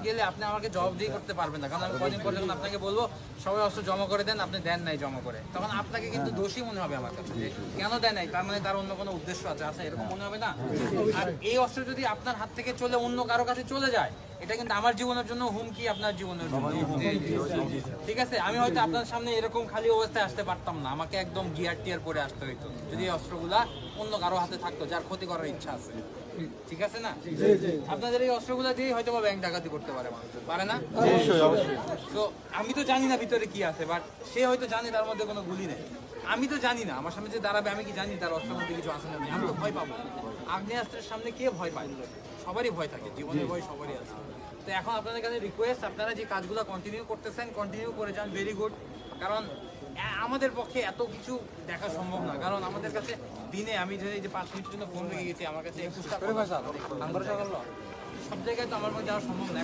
গেলে আপনি আমাকে জবাবদিহি করতে পারবেন না, কারণ আমি কদিন পর যখন আপনাকে বলবো সবাই অস্ত্র জমা করে দেন, আপনি দেন নাই জমা করে, তখন আপনাকে কিন্তু দোষী মনে হবে আমার কাছে যে কেন দেন নাই, তার মানে তার অন্য কোনো উদ্দেশ্য আছে, এরকম মনে হবে না? আর এই অস্ত্র যদি আপনার হাত থেকে চলে অন্য কারো কাছে চলে যায়, এটা কিন্তু আমার জীবনের জন্য হুমকি, আপনার জীবনের জন্য হুমকি। ঠিক আছে, আমি হয়তো আপনার সামনে এরকম খালি অবস্থায় আসতে পারতাম না, আমাকে একদম গিয়ার টিয়ার পরে আসতে হইতো যদি এই অস্ত্রগুলা অন্য কারো হাতে থাকতো যার ক্ষতি করার ইচ্ছা আছে। ঠিক আছে না? আপনাদের এই অস্ত্রগুলা দিয়ে হয়তো বা ব্যাংক ডাকাতি করতে পারে মানুষ, পারে না? তো আমি তো জানি না ভিতরে কি আছে, বাট সে হয়তো জানে তার মধ্যে কোনো গুলি নেই, আমি তো জানি না। আমার সামনে যে দাঁড়াবে আমি কি জানি তার অস্ত্রের মধ্যে কিছু আছে না? আমি তো ভয় পাবো। আগ্নেয়াস্ত্রের সামনে কে ভয় পায়? সবারই ভয় থাকে, জীবনের ভয় সবারই আছে। তো এখন আপনাদের কাছে রিকোয়েস্ট, আপনারা যে কাজগুলো কন্টিনিউ করতেছেন কন্টিনিউ করে যান, ভেরি গুড। কারণ আমাদের পক্ষে এত কিছু দেখা সম্ভব না, কারণ আমাদের কাছে দিনে আমি যে 5 মিনিটের জন্য ফোন রেখে গেছি, আমার কাছে 21টা সব জায়গায় তো আমার মধ্যে যাওয়া সম্ভব না।